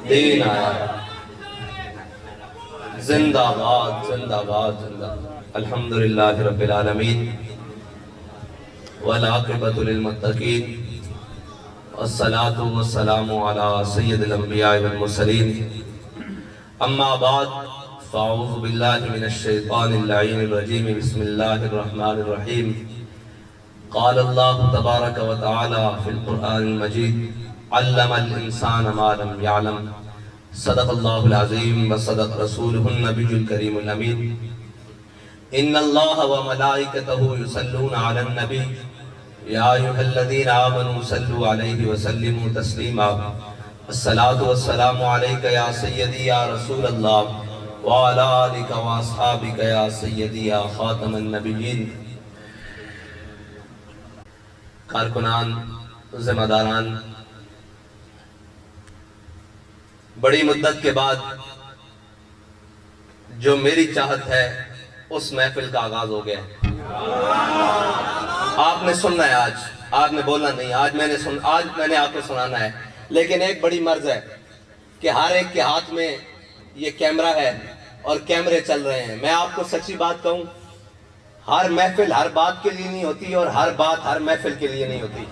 دین آیا ہے۔ زندہ باد زندہ باد زندہ باد۔ الحمدللہ رب العالمین والعاقبۃ للمتقین والصلاة والسلام علی سید الانبیاء والمرسلین اما بعد فاعوذ باللہ من الشیطان اللعین الرجیم بسم اللہ الرحمن الرحیم قال اللہ تبارک و تعالی فی القرآن المجید علم الانسان ما لم يعلم صدق اللہ العظیم وصدق رسولہ النبی الکریم الامین ان اللہ وملائکتہ یصلون علی النبی یا ایھا الذین آمنوا صلوا علیہ وسلموا تسلیما الصلاۃ والسلام علیک یا سیدی یا رسول اللہ وعلی آلک واصحابک یا سیدی یا خاتم النبیین۔ کارکنان، ذمہ داران، بڑی مدت کے بعد جو میری چاہت ہے اس محفل کا آغاز ہو گیا ہے۔ آپ نے سننا ہے، آج نے بولنا نہیں، آج میں نے آپ کو سنانا ہے۔ لیکن ایک بڑی مرض ہے کہ ہر ایک کے ہاتھ میں یہ کیمرہ ہے اور کیمرے چل رہے ہیں۔ میں آپ کو سچی بات کہوں، ہر محفل ہر بات کے لیے نہیں ہوتی اور ہر بات ہر محفل کے لیے نہیں ہوتی،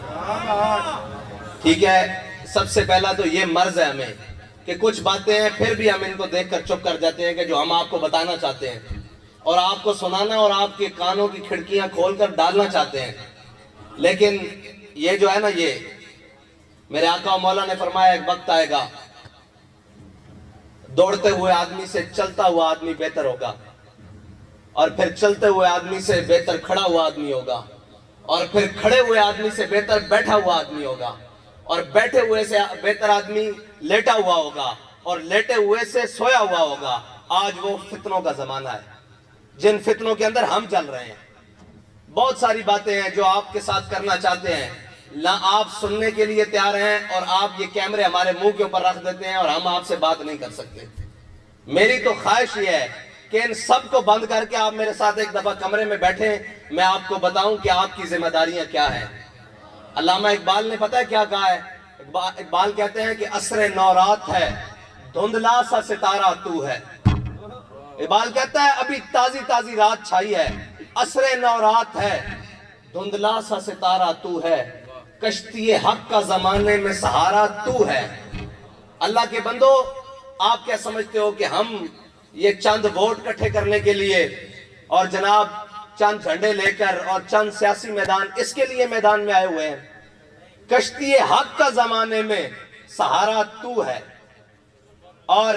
ٹھیک ہے؟ سب سے پہلا تو یہ مرض ہے ہمیں کہ کچھ باتیں ہیں پھر بھی ہم ان کو دیکھ کر چپ کر جاتے ہیں کہ جو ہم آپ کو بتانا چاہتے ہیں اور آپ کو سنانا اور آپ کے کانوں کی کھڑکیاں کھول کر ڈالنا چاہتے ہیں۔ لیکن یہ جو ہے نا، یہ میرے آقا و مولا نے فرمایا ایک وقت آئے گا دوڑتے ہوئے آدمی سے چلتا ہوا آدمی بہتر ہوگا، اور پھر چلتے ہوئے آدمی سے بہتر کھڑا ہوا آدمی ہوگا، اور پھر کھڑے ہوئے آدمی سے بہتر بیٹھا ہوا آدمی ہوگا، اور بیٹھے ہوئے سے بہتر آدمی لیٹا ہوا ہوگا، اور لیٹے ہوئے سے سویا ہوا ہوگا۔ آج وہ فتنوں کا زمانہ ہے جن فتنوں کے اندر ہم چل رہے ہیں۔ بہت ساری باتیں ہیں جو آپ کے ساتھ کرنا چاہتے ہیں، نہ آپ سننے کے لیے تیار ہیں اور آپ یہ کیمرے ہمارے منہ کے اوپر رکھ دیتے ہیں اور ہم آپ سے بات نہیں کر سکتے۔ میری تو خواہش یہ ہے کہ ان سب کو بند کر کے آپ میرے ساتھ ایک دفعہ کمرے میں بیٹھیں، میں آپ کو بتاؤں کہ آپ کی ذمہ داریاں کیا ہیں۔ علامہ اقبال نے پتہ ہے کیا کہا ہے؟ اقبال کہتے ہیں کہ عصر نورات ہے دھندلا سا ستارہ تو ہے۔ اقبال کہتا ہے ابھی تازی تازی رات چھائی ہے، عصر نورات ہے دھندلا سا ستارہ تو ہے، کشتی حق کا زمانے میں سہارا تو ہے۔ اللہ کے بندو، آپ کیا سمجھتے ہو کہ ہم یہ چند ووٹ کٹھے کرنے کے لیے اور جناب چند جھنڈے لے کر اور چند سیاسی میدان اس کے لیے میدان میں آئے ہوئے ہیں؟ کشتی حق کا زمانے میں سہارا تو ہے۔ اور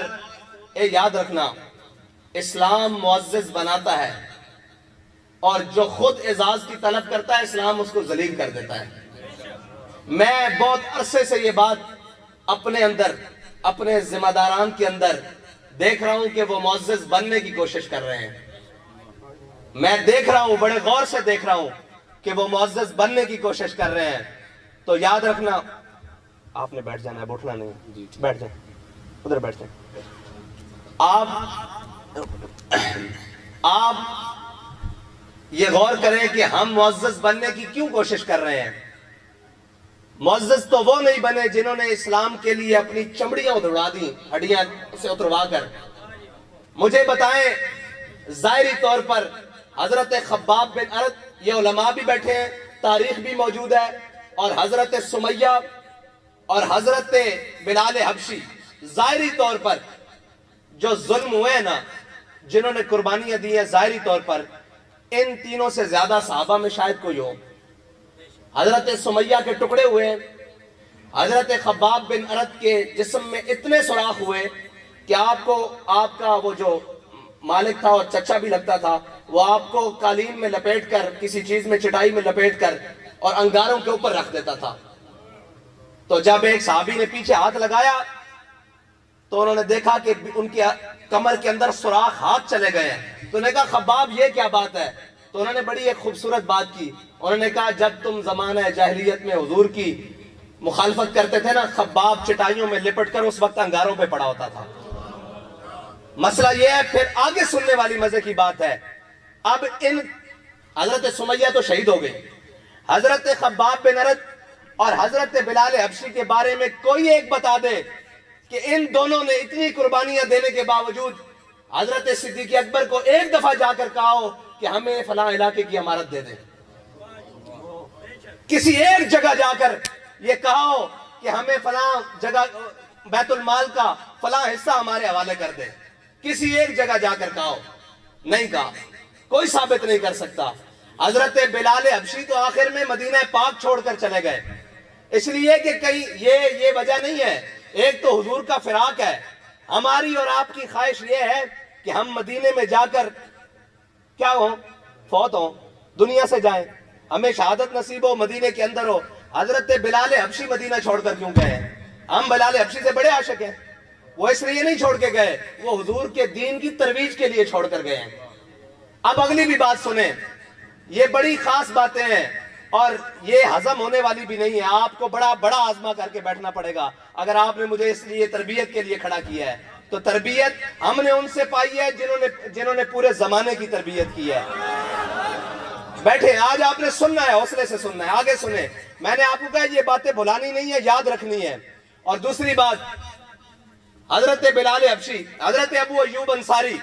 یاد رکھنا، اسلام معزز بناتا ہے اور جو خود اعزاز کی طلب کرتا ہے اسلام اس کو ذلیل کر دیتا ہے۔ میں بہت عرصے سے یہ بات اپنے اندر، اپنے ذمہ داران کے اندر دیکھ رہا ہوں کہ وہ معزز بننے کی کوشش کر رہے ہیں۔ میں دیکھ رہا ہوں، بڑے غور سے دیکھ رہا ہوں کہ وہ معزز بننے کی کوشش کر رہے ہیں۔ تو یاد رکھنا، آپ نے بیٹھ جانا ہے، اٹھنا نہیں، بیٹھ جائیں، ادھر بیٹھ جائیں۔ آپ یہ غور کریں کہ ہم معزز بننے کی کیوں کوشش کر رہے ہیں۔ معزز تو وہ نہیں بنے جنہوں نے اسلام کے لیے اپنی چمڑیاں اتروا دی، ہڈیاں سے اتروا کر۔ مجھے بتائیں، ظاہری طور پر حضرت خباب بن ارد، یہ علماء بھی بیٹھے ہیں، تاریخ بھی موجود ہے، اور حضرت سمیہ اور حضرت بلال حبشی، ظاہری طور پر جو ظلم ہوئے ہیں نا، جنہوں نے قربانیاں دی ہیں، ظاہری طور پر ان تینوں سے زیادہ صحابہ میں شاید کوئی ہو۔ حضرت سمیہ کے ٹکڑے ہوئے، حضرت خباب بن ارد کے جسم میں اتنے سوراخ ہوئے کہ آپ کا وہ جو مالک تھا اور چچا بھی لگتا تھا، وہ آپ کو قالین میں لپیٹ کر، کسی چیز میں چٹائی میں لپیٹ کر اور انگاروں کے اوپر رکھ دیتا تھا۔ تو جب ایک صحابی نے پیچھے ہاتھ لگایا تو انہوں نے دیکھا کہ ان کی کمر کے اندر سوراخ ہاتھ چلے گئے ہیں۔ تو انہوں نے کہا خباب یہ کیا بات ہے؟ تو انہوں نے بڑی ایک خوبصورت بات کی، انہوں نے کہا جب تم زمانہ جاہلیت میں حضور کی مخالفت کرتے تھے نا، خباب چٹائیوں میں لپٹ کر اس وقت انگاروں پہ پڑا ہوتا تھا۔ مسئلہ یہ ہے، پھر آگے سننے والی مزے کی بات ہے۔ اب حضرت سمیہ تو شہید ہو گئی، حضرت خباب بن ارد اور حضرت بلال حبشی کے بارے میں کوئی ایک بتا دے کہ ان دونوں نے اتنی قربانیاں دینے کے باوجود حضرت صدیق اکبر کو ایک دفعہ جا کر کہا ہو کہ ہمیں فلاں علاقے کی امارت دے دیں، کسی ایک جگہ جا کر یہ کہا ہو کہ ہمیں فلاں جگہ بیت المال کا فلاں حصہ ہمارے حوالے کر دے، کسی ایک جگہ جا کر کہا ہو؟ نہیں کہا، کوئی ثابت نہیں کر سکتا۔ حضرت بلال حبشی تو آخر میں مدینہ پاک چھوڑ کر چلے گئے، اس لیے کہ کہیں یہ وجہ نہیں ہے، ایک تو حضور کا فراق ہے، ہماری اور آپ کی خواہش یہ ہے کہ ہم مدینے میں جا کر کیا ہوں، فوت ہوں، دنیا سے جائیں، ہمیں شہادت نصیب ہو، مدینے کے اندر ہو۔ حضرت بلال حبشی مدینہ چھوڑ کر کیوں گئے ہیں؟ ہم بلال حبشی سے بڑے عاشق ہیں، وہ اس لیے نہیں چھوڑ کے گئے، وہ حضور کے دین کی ترویج کے لیے چھوڑ کر گئے ہیں۔ اب اگلی بھی بات سنیں، یہ بڑی خاص باتیں ہیں اور یہ ہضم ہونے والی بھی نہیں ہے، آپ کو بڑا بڑا آزما کر کے بیٹھنا پڑے گا۔ اگر آپ نے مجھے اس لیے تربیت کے لیے کھڑا کیا ہے تو تربیت ہم نے ان سے پائی ہے جنہوں نے پورے زمانے کی تربیت کی ہے۔ بیٹھے، آج آپ نے سننا ہے، حوصلے سے سننا ہے، آگے سنیں۔ میں نے آپ کو کہا یہ باتیں بھلانی نہیں ہے، یاد رکھنی ہے۔ اور دوسری بات، حضرت بلال حبشی، حضرت ابو ایوب انصاری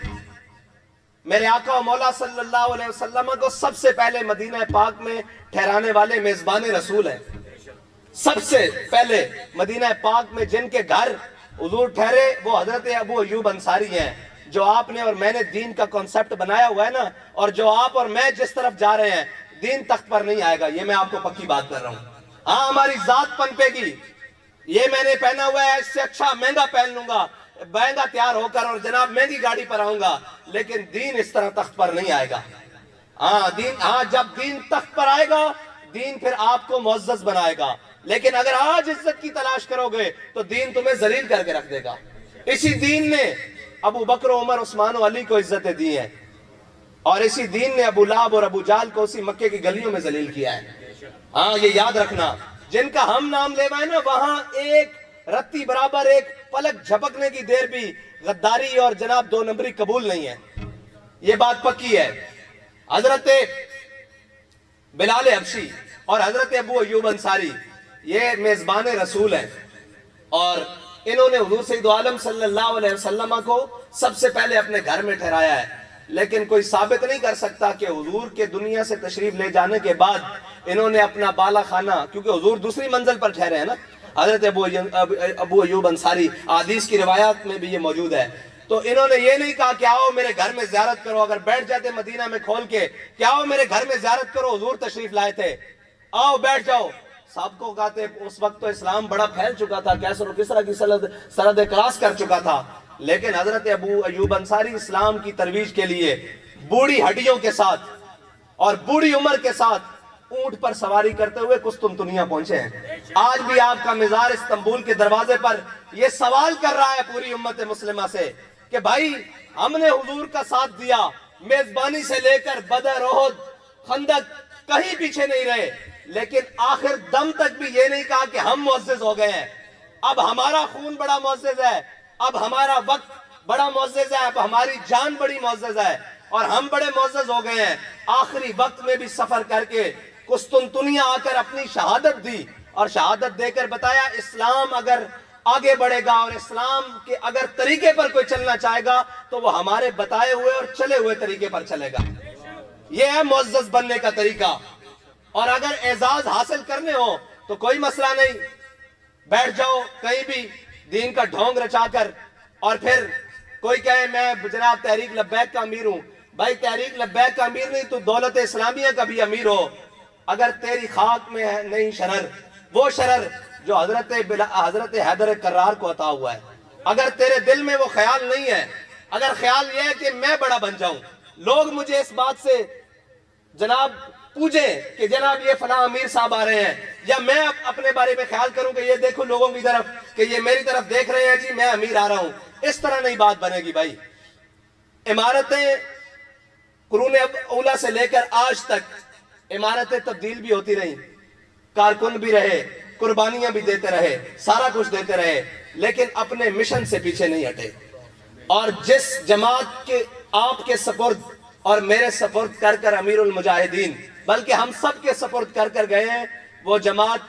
میرے آقا و مولا صلی اللہ علیہ وسلم کو سب سے پہلے مدینہ پاک میں ٹھہرانے والے میزبان رسول ہیں۔ سب سے پہلے مدینہ پاک میں جن کے گھر حضور ٹھہرے وہ حضرت ابو ایوب انصاری ہیں۔ جو آپ نے اور میں نے دین کا کنسپٹ بنایا ہوا ہے نا، اور جو آپ اور میں جس طرف جا رہے ہیں، دین تخت پر نہیں آئے گا، یہ میں آپ کو پکی بات کر رہا ہوں۔ ہاں، ہماری ذات پنپے گی، یہ میں نے پہنا ہوا ہے، اس سے اچھا مہنگا پہن لوں گا، مہنگا تیار ہو کر اور جناب مہنگی گاڑی پر آؤں گا، لیکن دین اس طرح تخت پر نہیں آئے گا۔ جب دین تخت پر آئے گا، دین پھر آپ کو معزز بنائے گا، لیکن اگر آج عزت کی تلاش کرو گے تو دین تمہیں ذلیل کر کے رکھ دے گا۔ اسی دین نے ابو بکر، عمر، عثمان و علی کو عزتیں دی ہیں، اور اسی دین نے ابو لہب اور ابو جہل کو اسی مکے کی گلیوں میں ذلیل کیا ہے۔ ہاں، یہ یاد رکھنا، جن کا ہم نام لے ہے نا، وہاں ایک رتی برابر، ایک پلک جھپکنے کی دیر بھی غداری اور جناب دو نمبری قبول نہیں ہے، یہ بات پکی ہے۔ حضرت بلال حبشی اور حضرت ابو ایوب انصاری یہ میزبان رسول ہیں، اور انہوں نے حضور سید عالم صلی اللہ علیہ وسلم کو سب سے پہلے اپنے گھر میں ٹھہرایا ہے، لیکن کوئی ثابت نہیں کر سکتا کہ حضور کے دنیا سے تشریف لے جانے کے بعد انہوں نے اپنا بالا خانہ، کیونکہ حضور دوسری منزل پر ٹھہرے ہیں نا، حضرت ابو ایوب انصاری، حدیث کی روایات میں بھی یہ موجود ہے، تو انہوں نے یہ نہیں کہا کہ آؤ میرے گھر میں زیارت کرو۔ اگر بیٹھ جاتے مدینہ میں کھول کے کہ آؤ میرے گھر میں زیارت کرو، حضور تشریف لائے تھے، آؤ بیٹھ جاؤ، سب کو کہتے، اس وقت تو اسلام بڑا پھیل چکا تھا، کیسر و کسرا کی سرحد کراس کر چکا تھا، لیکن حضرت ابو ایوب انصاری اسلام کی ترویج کے لیے بوڑھی ہڈیوں کے ساتھ اور بوڑھی عمر کے ساتھ اونٹ پر سواری کرتے ہوئے قسطنطنیہ پہنچے ہیں۔ آج بھی آپ کا مزار استنبول کے دروازے پر یہ سوال کر رہا ہے پوری امت مسلمہ سے کہ بھائی، ہم نے حضور کا ساتھ دیا، میزبانی سے لے کر بدر، احد، خندق، کہیں پیچھے نہیں رہے، لیکن آخر دم تک بھی یہ نہیں کہا کہ ہم معزز ہو گئے ہیں، اب ہمارا خون بڑا معزز ہے، اب ہمارا وقت بڑا معزز ہے، اب ہماری جان بڑی معزز ہے، اور ہم بڑے معزز ہو گئے ہیں۔ آخری وقت میں بھی سفر کر کے قسطنطنیہ آ کر اپنی شہادت دی، اور شہادت دے کر بتایا اسلام اگر آگے بڑھے گا اور اسلام کے اگر طریقے پر کوئی چلنا چاہے گا تو وہ ہمارے بتائے ہوئے اور چلے ہوئے طریقے پر چلے گا۔ یہ ہے معزز بننے کا طریقہ، اور اگر اعزاز حاصل کرنے ہو تو کوئی مسئلہ نہیں، بیٹھ جاؤ کہیں بھی دین کا ڈھونگ رچا کر، اور پھر کوئی کہے میں جناب تحریک لبیک کا امیر ہوں، بھائی تحریک لبیک کا امیر نہیں تو دولت اسلامیہ کا بھی امیر ہو، اگر تیری خاک میں ہے نہیں شرر، وہ شرر جو حضرت حیدر کرار کو عطا ہوا ہے، اگر تیرے دل میں وہ خیال نہیں ہے، اگر خیال یہ ہے کہ میں بڑا بن جاؤں، لوگ مجھے اس بات سے جناب پوچھیں کہ جناب یہ فلاں امیر صاحب آ رہے ہیں، یا میں اپنے بارے میں خیال کروں کہ یہ دیکھو لوگوں کی طرف کہ یہ میری طرف دیکھ رہے ہیں، جی میں امیر آ رہا ہوں، اس طرح نہیں بات بنے گی بھائی۔ عمارتیں قرون اولیٰ سے لے کر آج تک عمارتیں تبدیل بھی ہوتی رہیں، کارکن بھی رہے، قربانیاں بھی دیتے رہے، سارا کچھ دیتے رہے، لیکن اپنے مشن سے پیچھے نہیں ہٹے، اور جس جماعت کے آپ کے سپرد اور میرے سپرد کر کر امیر المجاہدین، بلکہ ہم سب کے سپرد کر کر گئے ہیں، وہ جماعت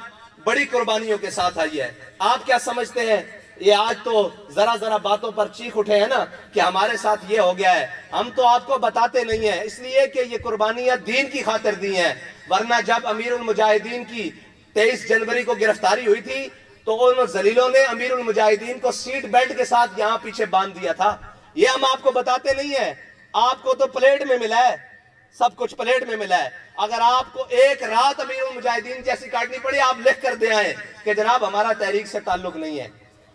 بڑی قربانیوں کے ساتھ آئی ہے۔ آپ کیا سمجھتے ہیں یہ آج تو ذرا ذرا باتوں پر چیخ اٹھے ہیں نا کہ ہمارے ساتھ یہ ہو گیا ہے. ہم تو آپ کو بتاتے نہیں ہیں اس لیے کہ یہ قربانیاں دین کی خاطر دی ہیں. ورنہ جب امیر المجاہدین کی 23 جنوری کو گرفتاری ہوئی تھی تو ان ذلیلوں نے امیر المجاہدین کو سیٹ بیلٹ کے ساتھ یہاں پیچھے باندھ دیا تھا. یہ ہم آپ کو بتاتے نہیں ہیں. آپ کو تو پلیٹ میں ملا ہے, سب کچھ پلیٹ میں ملا ہے. اگر آپ کو ایک رات امیر المجاہدین جیسی کاٹنی پڑی, آپ لکھ کر دے آئیں کہ جناب ہمارا تحریک سے تعلق نہیں ہے.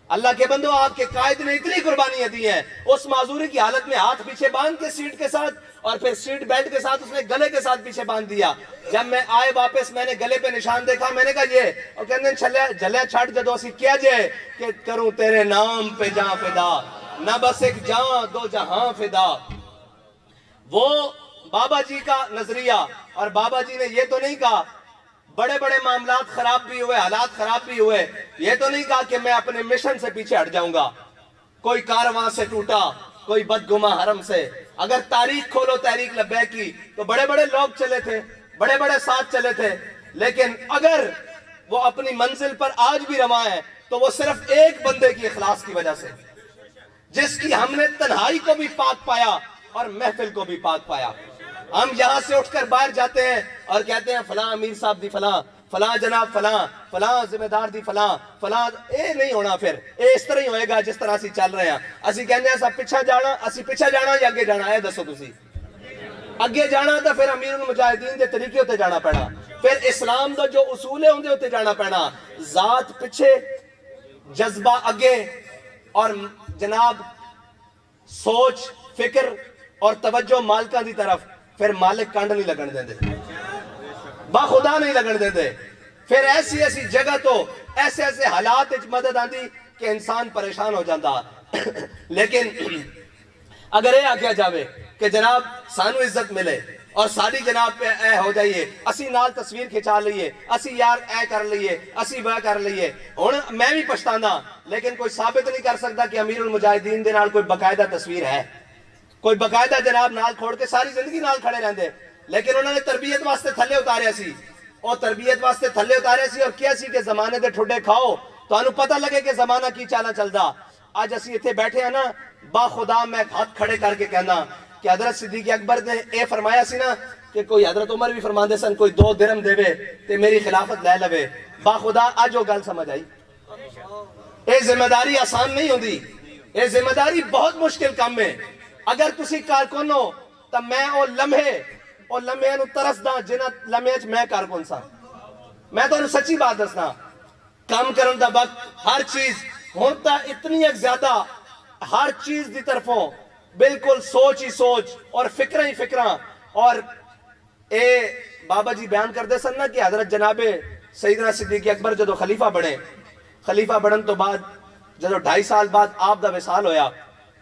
اللہ کے بندو, آپ کے قائد نے اتنی قربانیاں دی ہیں. اس معذوری کی حالت میں ہاتھ پیچھے باندھ کے سیٹ کے ساتھ, اور پھر سیٹ بیلٹ کے ساتھ اس نے گلے کے ساتھ پیچھے باندھ دیا. جب میں آئے واپس, میں نے گلے پہ نشان دیکھا, میں نے کہا یہ, اور کہنے جھلے چھٹ جدو اسی کیا جائے کہ کروں تیرے نام پہ جاں فدا, نہ بس ایک جاں دو جہاں فدا. وہ بابا جی کا نظریہ, اور بابا جی نے یہ تو نہیں کہا بڑے بڑے معاملات خراب بھی ہوئے, حالات خراب بھی ہوئے, یہ تو نہیں کہا کہ میں اپنے مشن سے پیچھے ہٹ جاؤں گا. کوئی کارواں سے ٹوٹا, کوئی بدگماں حرم سے. اگر تاریخ کھولو تحریک لبیک کی تو بڑے بڑے لوگ چلے تھے, بڑے بڑے ساتھ چلے تھے, لیکن اگر وہ اپنی منزل پر آج بھی رواں ہے تو وہ صرف ایک بندے کی اخلاص کی وجہ سے, جس کی ہم نے تنہائی کو بھی پاک پایا اور محفل کو بھی پاک پایا. ہم یہاں سے اٹھ کر باہر جاتے ہیں اور کہتے ہیں فلاں امیر صاحب دی فلاں, فلاں جناب فلاں, فلاں ذمہ دار دی فلاں, فلاں. اے نہیں ہونا, پھر اے اس طرح ہی ہوئے گا جس طرح اسی چل رہے ہیں. اسی کہنے ہیں سب پیچھے جانا, اسی پیچھے جانا یا اگے جانا ہے, دسو تسی اگے جانا تو پھر امیر المجاہدین دے طریقے ہوتے جانا پینا, پھر اسلام دا جو اصول ہے اندے ہوتے جانا پینا. ذات پیچھے, جذبہ اگے, اور جناب سوچ فکر اور توجہ مالکاں دی طرف. پھر مالک کانڈ نہیں لگن دیں دے, باخدا نہیں لگن دیں دے. پھر ایسی ایسی جگہ تو ایسے ایسے حالات اچ مدد آندی کہ انسان پریشان ہو جاندہ. لیکن اگر یہ آکھیا جاوے کہ جناب سانو عزت ملے اور ساری جناب پہ اے ہو جائیے, اسی نال تصویر کھچا لئیے, اسی یار اے کر لئیے, اسی وہ کر لئیے. میں بھی پچھتانا, لیکن کوئی ثابت نہیں کر سکتا کہ امیر المجاہدین دے نال کوئی باقاعدہ تصویر ہے, کوئی باقاعدہ جناب نال کھوڑ کے ساری زندگی نال کھڑے رہندے. لیکن انہوں نے تربیت واسطے تھلے اتارے سی, اور تربیت واسطے تھلے اتارے سی, اور کیا سی کہ زمانے دے ٹھڈے کھاؤ تو انہوں پتہ لگے کہ زمانہ کی چالا چلدا. آج اسی اتھے بیٹھے ہیں نا, با خدا میں ہاتھ کھڑے کر کے کہنا کہ حضرت صدیق اکبر نے اے فرمایا سی نا کہ کوئی حضرت عمر بھی فرما دے سن کوئی 2 درہم دے تے میری خلافت لے لوے. با خدا آج وہ گل سمجھ آئی. اے ذمہ داری آسان نہیں ہوندی, اے ذمہ داری بہت مشکل کام ہے. اگر تسی کارکن ہو تو میں او لمحے نو ترس دا جنہ لمحے چ میں کارکن سا. میں تو سچی بات دسنا, کام کرن دا وقت ہر چیز ہونتا اتنی ایک زیادہ, ہر چیز دی طرفوں بالکل سوچ ہی سوچ اور فکریں ہی فکراں. اور اے بابا جی بیان کر دے سن نا کہ حضرت جناب سیدنا صدیق اکبر جدو خلیفہ بڑھے, خلیفہ بڑھن تو بعد جدو 2.5 سال بعد آپ دا وصال ہویا,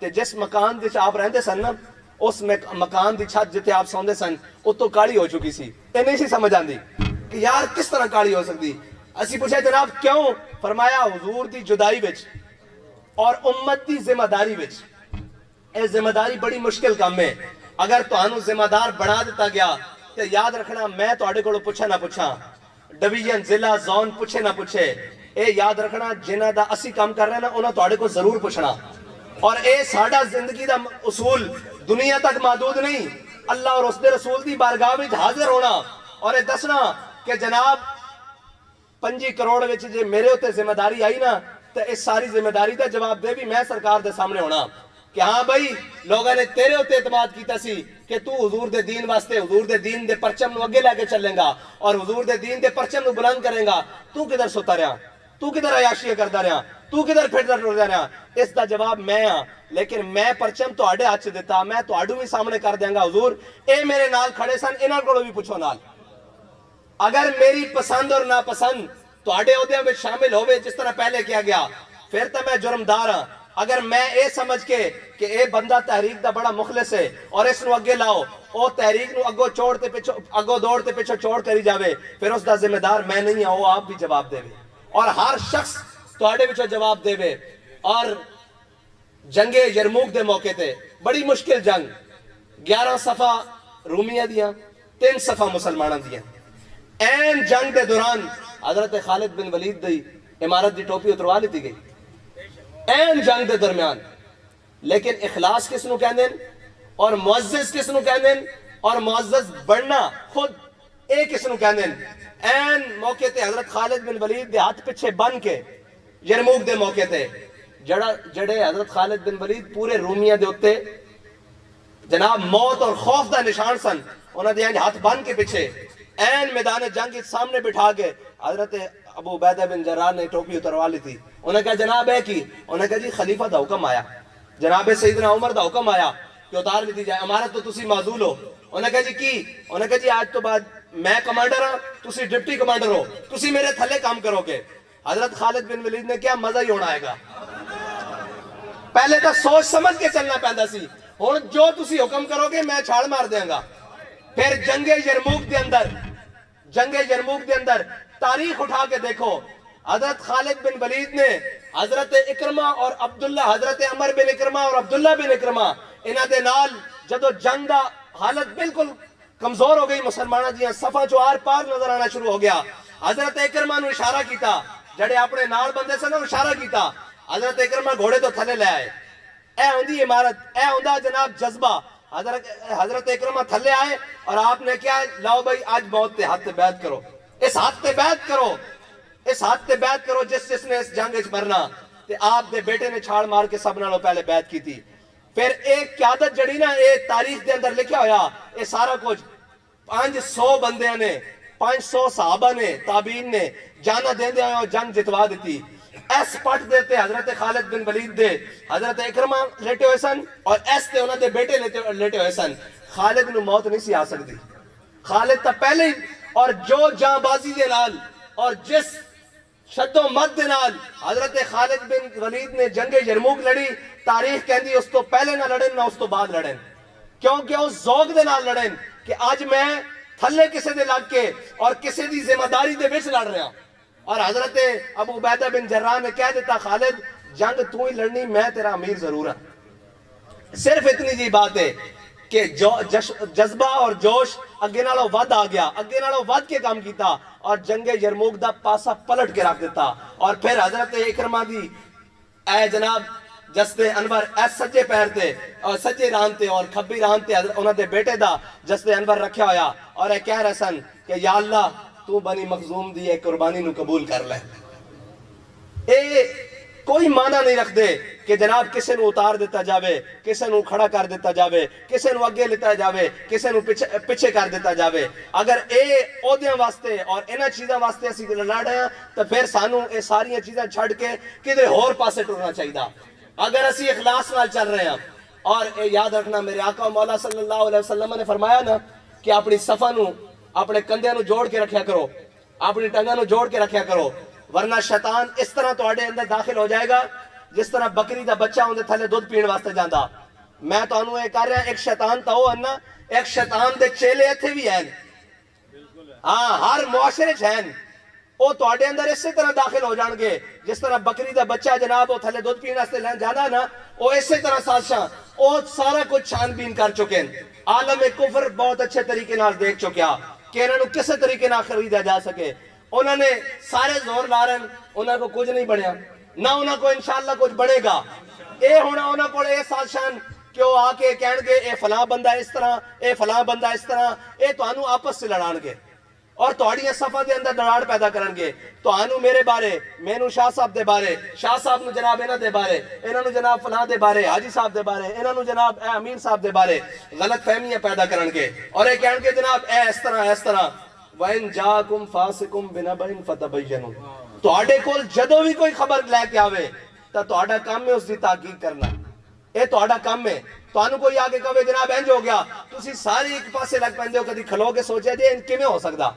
تے جس مکان دے آپ رہندے سن نا, اس مکان دی چھت جتے آپ سوندے سن وہ تو کالی ہو چکی سی. اے نہیں سی سمجھ آندی کہ یار کس طرح کالی ہو سکتی. اسی پوچھا جناب کیوں؟ فرمایا حضور دی جدائی وچ اور امت دی ذمہ داری وچ. اے ذمہ داری بڑی مشکل کام ہے. اگر تانوں ذمہ دار بنا دیتا گیا تے یاد رکھنا میں تواڈے کولوں پوچھا نہ پوچھاں, ڈویژن ضلع زون پوچھے نہ پوچھے, اے یاد رکھنا جنہ دا اسی کام کر رہے ہیں نا انہاں تواڈے کو ضرور پوچھنا. اور اے ساڈا زندگی دا اصول دنیا تک محدود نہیں, اللہ اور اس دے رسول دی بارگاہ وچ حاضر ہونا اور اے دسنا کہ جناب 5 کروڑ وچ جے میرے ہوتے ذمہ داری آئی نا تو اس ساری ذمہ داری دا جواب دے بھی میں سرکار دے سامنے ہونا کہ ہاں بھائی لوگوں نے تیرے ہوتے اعتماد کیتا سی کہ تو حضور دے دین واسطے حضور دے دین دے پرچم نو اگے لے کے چلیں گا اور حضور دے دین دے پرچم نو بلند کریں گا. تو کدھر سوتا رہا, تو کدھر عیاشیاں کرتا رہا, تو کدھر پھردا ٹردا رہا؟ اس دا جواب میں ہاں. لیکن میں پرچم تواڈے ہاتھ چ دیتا, میں تواڈوں بھی سامنے کر دیاں گا. حضور اے میرے نال کھڑے سن, انہاں کولوں بھی پوچھو نال. اگر میری پسند اور ناپسند تواڈے عہدیاں وچ شامل ہوئے جس طرح پہلے کیا گیا پھر تو میں جرمدار ہاں. اگر میں اے سمجھ کے کہ اے بندہ تحریک دا بڑا مخلص ہے اور اس نو اگے لاؤ, او تحریک نو اگو چھوڑتے پیچھو اگو دوڑتے پیچھو چھوڑ کری جاوے, پھر اس دا ذمہ دار میں نہیں ہوں, وہ آپ بھی جواب دے. اور ہر شخص تواڈے وچوں جواب دے. اور جنگ یرموک دے موقع تے بڑی مشکل جنگ, 11 صفحہ رومیہ دیاں 3 صفحہ مسلمانہ دیاں. این جنگ دے دوران حضرت خالد بن ولید دی امارت دی ٹوپی اتروا لیتی گئی. این جنگ دے درمیان. لیکن اخلاص کس نو کہندے اور معزز کس نو کہندے اور معزز بڑھنا خود اے کس نو کہندے. این موقع تے حضرت خالد بن ولید دے ہاتھ پیچھے بن کے یرموک دے موقع تے جڑے حضرت خالد بن ولید پورے رومیہ دے اتے جناب موت اور خوف دا نشان سن, انہاں دے ہاتھ بن کے پیچھے این میدان جنگ کے سامنے بٹھا کے حضرت ابو عبیدہ بن جراح نے ٹوپی اتروا لی تھی. انہوں نے کہا جناب ہے کی, انہوں نے کہا جی خلیفہ دا حکم آیا, جناب سیدنا عمر دا حکم آیا کہ اتار لیتی جائے, امارت تو تسی معزول ہو. انہوں نے کہا جی کی, انہوں نے کہا جی آج تو بعد میں کمانڈر ہاں, تسی ڈپٹی کمانڈر ہو, تسی میرے تھلے کام کرو گے. حضرت خالد بن ولید نے کیا مزہ ہی ہونا آئے گا, پہلے تو سوچ سمجھ کے چلنا پہندا سی, ہن جو تسی حکم کرو گے میں چھاڑ مار دیاں گا. پھر جنگ یرموک دے اندر تاریخ اٹھا کے دیکھو, حضرت خالد بن ولید نے حضرت اکرمہ اور عبداللہ, حضرت عمر بن اکرمہ اور عبداللہ بن اکرمہ انہاں دے نال جدو جنگ دا حالت بالکل کمزور ہو گئی, مسلمانہ دیاں صفاں چو آر پار نظر آنا شروع ہو گیا. حضرت اکرمہ نو اشارہ کیتا, جڑے اپنے نال بندے سے نو اشارہ کیتا, حضرت اکرمہ گھوڑے تو تھلے لے آئے. اے ہوندی عمارت, اے ہوندا جناب جذبہ. حضرت اکرمہ تھلے آئے اور آپ نے کیا, لاؤ بھائی آج موت تے ہاتھ تے بیعت کرو, اس ہاتھ تے بیعت کرو, اس ہاتھ تے بیعت کرو جس نے اس جنگ وچ مرنا. تے آپ دے بیٹے نے چھاڑ مار کے سب نالوں پہلے بیعت کی تھی. پھر ایک قیادت جڑی نا, ایک تاریخ دے اندر لکھیا ہویا, یہ سارا کچھ 500 بندیاں نے, 500 صحابہ نے, تابعین نے جانا دیندے آئے اور جنگ جتوا دیتی. ایس پٹ دیتے حضرت خالد بن ولید دے حضرت اکرمہ لیٹے ہوئے سن, اور ایس تے انہاں دے بیٹے لیٹے ہوئے سن. خالد نو موت نہیں سی آ سکتی, خالد تا پہلے ہی, اور جو جاں بازی دے نال اور جس شد و مد دے نال حضرت خالد بن ولید نے جنگ یرموک لڑی, تاریخ کہندی اس تو پہلے نہ لڑن نہ اس تو بعد لڑن, کیونکہ اس ذوق دے نال لڑن کہ آج میں تھلے کسے دے لگ کے اور کسے دی ذمہ داری دے وچ لڑ رہا. اور حضرت ابو عبیدہ بن جراح نے کہہ دیتا, خالد جنگ تو ہی لڑنی, میں تیرا امیر ضرور ہوں. صرف اتنی جی بات ہے کہ جذبہ اور جوش اگے نالوں ود آ گیا, اگے نالوں ود کے کام کیتا اور جنگ یرموک دا پاسا پلٹ کے رکھ دیتا. اور پھر حضرت اکرمہ دی اے جناب جستے انور ایس سجے پیر تے اور سجے ران تے اور کھبی ران تے انہاں دے بیٹے دا جستے انور رکھیا ہویا, اور اے کہہ رہے سن کہ یا اللہ تو بنی مخزوم دی ایک قربانی نو قبول کر لے. اے کوئی معنی نہیں رکھ دے کہ جناب کسے نو اتار دیتا جاوے, کسے نو کھڑا کر دیتا جاوے, کسے نو اگے لیتا جاوے, کسے نو پیچھے کر دیتا جاوے. اگر اے عہدیاں واسطے اور انہاں چیزاں واسطے اسی لڑ رہے ہیں تو پھر سانو اے ساریاں چیزاں چھڑ کے کدھر ہور پاسے ٹرنا چاہیے. اگر اسی اخلاص نال چل رہے ہیں, اور اے یاد رکھنا میرے آقا مولا صلی اللہ علیہ وسلم نے فرمایا نا کہ اپنی صفا نو اپنے کندھے نو جوڑ کے رکھیا کرو, اپنی ٹنگاں نو جوڑ کے رکھیا کرو, ورنہ شیطان اس طرح تواڈے اندر داخل ہو جائے گا جس طرح بکری دا بچہ اون دے تھلے دودھ پین واسطے جاندا. میں تانوں اے کر رہا, ایک شیطان تا او ہے نا, ایک شیطان دے چیلے ایتھے بھی ہیں, ہاں ہر معاشرے چ ہیں, او تواڈے اندر اسی طرح داخل ہو جان گے جس طرح بکری دا بچہ جناب او تھلے دودھ پین واسطے لین جانا نا, او اسی طرح سازشاں او سارا کچھ چھان بین کر چکے ہیں. عالم کفر بہت اچھے طریقے نال دیکھ چکیا کہ انہاں نو کسے طریقے نال خریدا جا سکے. انہوں نے سارے زور لا رہے ہیں, انہوں کو کچھ نہیں بنیا, نہ انہوں کو انشاءاللہ کچھ بنے گا. اے ہونا انہوں کو اے سازشان کہ وہ آ کے کہن گے اے فلاں بندہ اس طرح, اے فلاں بندہ اس طرح, اے تو انہوں آپس سے لڑان گے اور تواڈیاں صفاں دے اندر دراڑ پیدا کرن گے. تو انہوں میرے بارے, مینوں شاہ صاحب دے بارے, شاہ صاحب نو جناب انہاں دے بارے, انہاں نو جناب فلاں دے بارے, حاجی صاحب دے بارے, انہاں نو جناب اے امین صاحب دے بارے غلط فہمیاں پیدا کرن گے اور اے کہن گے جناب اے اس طرح اس طرح. وَإِن جَاءَكُمْ فَاسِقٌ بِنَبَإٍ فَتَبَيَّنُوا, تواڈے کول جدوں بھی کوئی خبر لے کے آوے تا تواڈا کام ہے اس دی تحقیق کرنا, اے تواڈا کام ہے. تانوں کوئی آگے کہے جناب انج ہو گیا, تسی سارے ایک پاسے لگ پیندے ہو, کدی کھلو کے سوچیا جی ان کیویں ہو سکدا,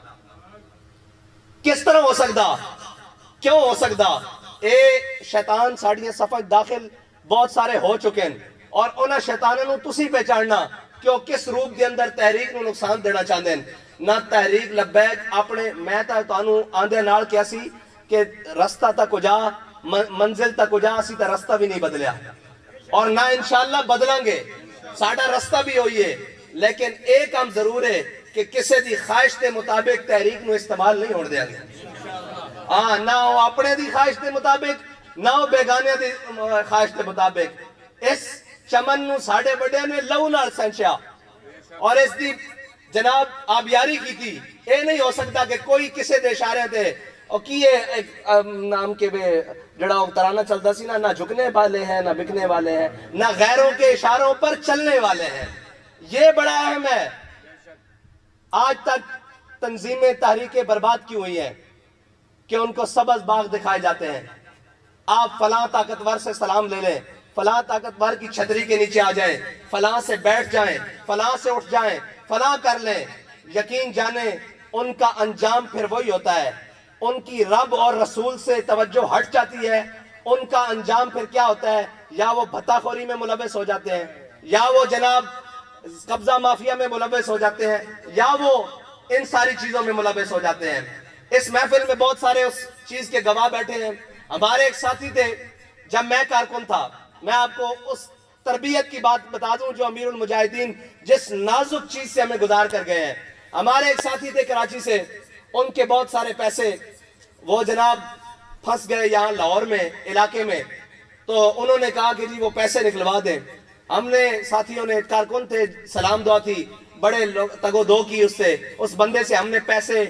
کس طرح ہو سکدا, کیوں ہو سکدا. اے شیطان ساڈیاں صفاں داخل بہت سارے ہو چکے ہیں, اور انہاں شیطاناں نو تسی پہچاننا کہ وہ کس روپ دے اندر تحریک نو نقصان دینا چاہندے ہیں. نہ تحریک لبیک اپنے, میں تا تانوں آندے نال کیا سی کہ رستہ تا کجا, منزل تا کجا, اسی تا رستہ بھی نہیں بدلیا اور نہ انشاءاللہ بدلیں گے. ساڈا رستہ بھی ہوئی ہے, لیکن ایک کام ضرور ہے کہ کسے دی خواہش دے مطابق تحریک نو استعمال نہیں ہونے دیا گیا. ہاں نہ وہ اپنے دی خواہش دے مطابق نو بیگانیاں دی خواہش کے مطابق اس چمن نو ساڑے بڑے نے لہو نال سینچیا اور اس دی جناب آبیاری کی تھی. اے نہیں ہو سکتا کہ کوئی کسے دے اشارے تھے اور کیے ایک نام کے بے جڑا ترانہ چلتا سی نا, نہ جھکنے والے ہیں نہ بکنے والے ہیں, نہ غیروں کے اشاروں پر چلنے والے ہیں. یہ بڑا اہم ہے. آج تک تنظیمیں تحریکیں برباد کی ہوئی ہیں کہ ان کو سبز باغ دکھائے جاتے ہیں. آپ فلاں طاقتور سے سلام لے لیں, فلاں طاقتور کی چھتری کے نیچے آ جائیں, فلاں سے بیٹھ جائیں, فلاں سے اٹھ جائیں, فلاں کر لیں. یقین جانیں ان کا انجام پھر وہی ہوتا ہے. ان کی رب اور رسول سے توجہ ہٹ جاتی ہے. ان کا انجام پھر کیا ہوتا ہے؟ یا وہ بھتہ خوری میں ملوث ہو جاتے ہیں, یا وہ جناب قبضہ مافیا میں ملوث ہو جاتے ہیں, یا وہ ان ساری چیزوں میں ملوث ہو جاتے ہیں. اس محفل میں بہت سارے اس چیز کے گواہ بیٹھے ہیں. ہمارے ایک ساتھی تھے جب میں کارکن تھا, میں آپ کو اس تربیت کی بات بتا دوں جو امیر المجاہدین جس نازک چیز سے ہمیں گزار کر گئے ہیں. ہمارے ایک ساتھی تھے کراچی سے, ان کے بہت سارے پیسے وہ جناب پھنس گئے یہاں لاہور میں علاقے میں, تو انہوں نے کہا کہ جی وہ پیسے نکلوا دیں. ہم نے ساتھیوں نے, کارکن تھے, سلام دعا تھی, بڑے تگ و دو کی اس سے, اس بندے سے ہم نے پیسے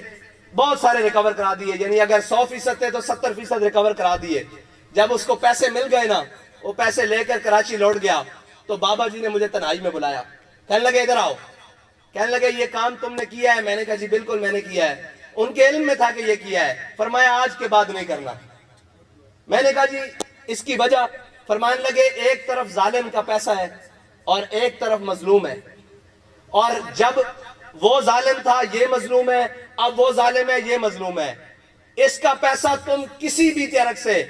بہت سارے ریکور کرا دیے. یعنی اگر 100% تھے تو 70% ریکور کرا دیے. جب اس کو پیسے مل گئے نا, وہ پیسے لے کر کراچی لوٹ گیا تو بابا جی نے مجھے تنہائی میں بلایا. کہنے لگے ادھر آؤ, کہنے لگے یہ کام تم نے کیا ہے؟ میں نے کہا جی بالکل میں نے کیا ہے. ان کے علم میں تھا کہ یہ کیا ہے. فرمایا آج کے بعد نہیں کرنا. میں نے کہا جی اس کی وجہ؟ فرمانے لگے ایک طرف ظالم کا پیسہ ہے اور ایک طرف مظلوم ہے, اور جب وہ ظالم تھا یہ مظلوم ہے, اب وہ ظالم ہے یہ مظلوم ہے. اس کا پیسہ تم کسی بھی طرح سے,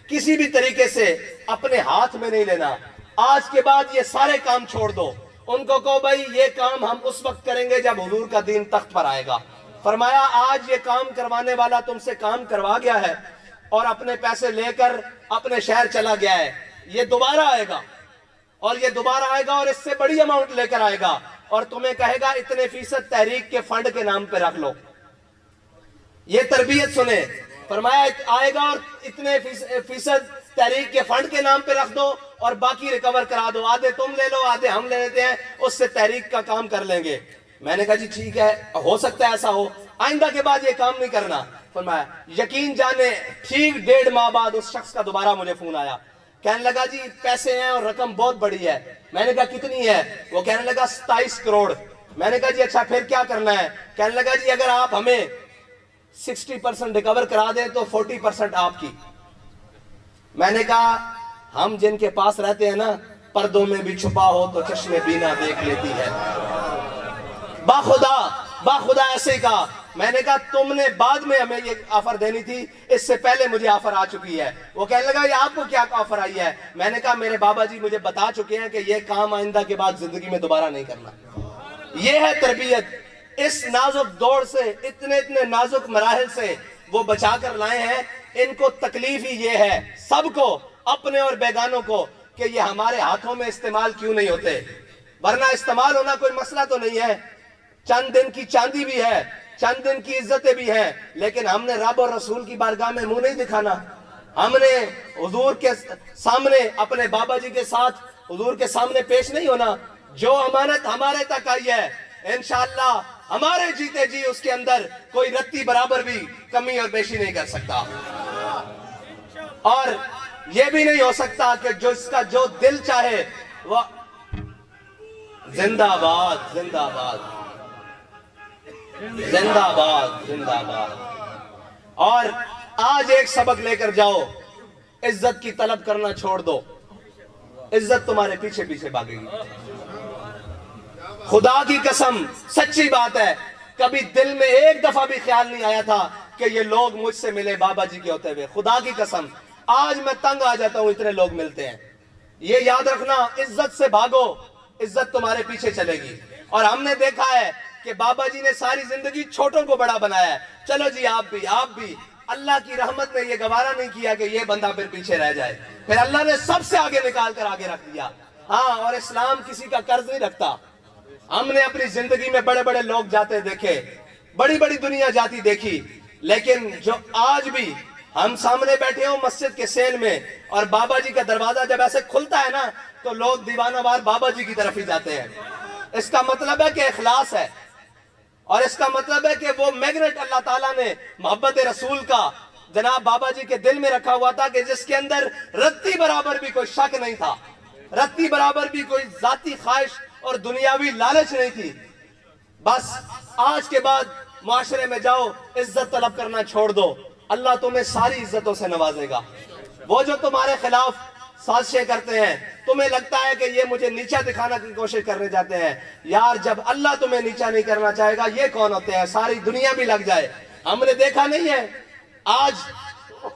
کسی بھی طریقے سے اپنے ہاتھ میں نہیں لینا. آج کے بعد یہ سارے کام چھوڑ دو. ان کو کہو بھائی یہ کام ہم اس وقت کریں گے جب حضور کا دین تخت پر آئے گا. فرمایا آج یہ کام کروانے والا تم سے کام کروا گیا ہے اور اپنے پیسے لے کر اپنے شہر چلا گیا ہے, یہ دوبارہ آئے گا, اور یہ دوبارہ آئے گا اور اس سے بڑی اماؤنٹ لے کر آئے گا, اور تمہیں کہے گا اتنے فیصد تحریک کے فنڈ کے نام پہ رکھ لو. یہ تربیت سنیں. فرمایا آئے گا اور اتنے فیصد تحریک کے فنڈ کے نام پہ رکھ دو اور باقی ریکور کرا دو. آدھے تم لے لو, آدھے ہم لے لیتے ہیں, اس سے تحریک کا کام کر لیں گے. میں نے کہا جی ٹھیک ہے, ہو سکتا ہے ایسا ہو, آئندہ کے بعد یہ کام نہیں کرنا. فرمایا یقین جانے ٹھیک 1.5 ماہ بعد اس شخص کا دوبارہ مجھے فون آیا. کہنے لگا جی پیسے ہیں اور رقم بہت بڑی ہے. میں نے کہا کتنی ہے؟ وہ کہنے لگا 27 کروڑ. میں نے کہا جی اچھا پھر کیا کرنا ہے؟ کہنے لگا جی اگر آپ ہمیں 60% ریکور کرا دیں تو 40% آپ کی. میں نے کہا ہم جن کے پاس رہتے ہیں نا, پردوں میں بھی چھپا ہو تو چشم بینا دیکھ لیتی ہے. باخدا ایسے ہی کہا. میں نے کہا تم نے بعد میں ہمیں یہ آفر دینی تھی, اس سے پہلے مجھے آفر آ چکی ہے. وہ کہنے لگا یہ آپ کو کیا آفر آئی ہے؟ میں نے کہا میرے بابا جی مجھے بتا چکے ہیں کہ یہ کام آئندہ کے بعد زندگی میں دوبارہ نہیں کرنا. یہ ہے تربیت. اس نازک دور سے, اتنے نازک مراحل سے وہ بچا کر لائے ہیں. ان کو تکلیف ہی یہ ہے, سب کو, اپنے اور بیگانوں کو, کہ یہ ہمارے ہاتھوں میں استعمال کیوں نہیں ہوتے. ورنہ استعمال ہونا کوئی مسئلہ تو نہیں ہے. چند دن کی چاندی بھی ہے, چند دن کی عزتیں بھی ہیں, لیکن ہم نے رب اور رسول کی بارگاہ میں منہ نہیں دکھانا. ہم نے حضور کے سامنے, اپنے بابا جی کے ساتھ حضور کے سامنے پیش نہیں ہونا. جو امانت ہمارے تک آئی ہے انشاءاللہ ہمارے جیتے جی اس کے اندر کوئی رتی برابر بھی کمی اور بیشی نہیں کر سکتا. اور یہ بھی نہیں ہو سکتا کہ جو اس کا جو دل چاہے وہ. زندہ باد, زندہ باد, زندہ باد, زندہ باد. اور آج ایک سبق لے کر جاؤ, عزت کی طلب کرنا چھوڑ دو. عزت تمہارے پیچھے پیچھے بھاگے گی. خدا کی قسم سچی بات ہے, کبھی دل میں ایک دفعہ بھی خیال نہیں آیا تھا کہ یہ لوگ مجھ سے ملے بابا جی کے ہوتے ہوئے. خدا کی قسم آج میں تنگ آ جاتا ہوں, اتنے لوگ ملتے ہیں. یہ یاد رکھنا, عزت سے بھاگو, عزت تمہارے پیچھے چلے گی. اور ہم نے دیکھا ہے کہ بابا جی نے ساری زندگی چھوٹوں کو بڑا بنایا ہے. چلو جی آپ بھی. اللہ کی رحمت نے یہ گوارا نہیں کیا کہ یہ بندہ پھر پیچھے رہ جائے. پھر اللہ نے سب سے آگے نکال کر آگے رکھ دیا. ہاں, اور اسلام کسی کا قرض نہیں رکھتا. ہم نے اپنی زندگی میں بڑے بڑے لوگ جاتے دیکھے, بڑی بڑی دنیا جاتی دیکھی, لیکن جو آج بھی ہم سامنے بیٹھے ہوں مسجد کے سیل میں اور بابا جی کا دروازہ جب ایسے کھلتا ہے نا تو لوگ دیوانہ وار بابا جی کی طرف ہی جاتے ہیں. اس کا مطلب ہے کہ اخلاص ہے, اور اس کا مطلب ہے کہ وہ میگنیٹ اللہ تعالیٰ نے محبت رسول کا جناب بابا جی کے دل میں رکھا ہوا تھا, کہ جس کے اندر رتی برابر بھی کوئی شک نہیں تھا, رتی برابر بھی کوئی ذاتی خواہش اور دنیاوی لالچ نہیں تھی. بس آج کے بعد معاشرے میں جاؤ, عزت طلب کرنا چھوڑ دو, اللہ تمہیں ساری عزتوں سے نوازے گا. وہ جو تمہارے خلاف سازشیں کرتے ہیں, تمہیں لگتا ہے کہ یہ مجھے نیچا دکھانا کی کوشش کرنے جاتے ہیں, یار جب اللہ تمہیں نیچا نہیں کرنا چاہے گا یہ کون ہوتے ہیں, ساری دنیا بھی لگ جائے. ہم نے دیکھا نہیں ہے, آج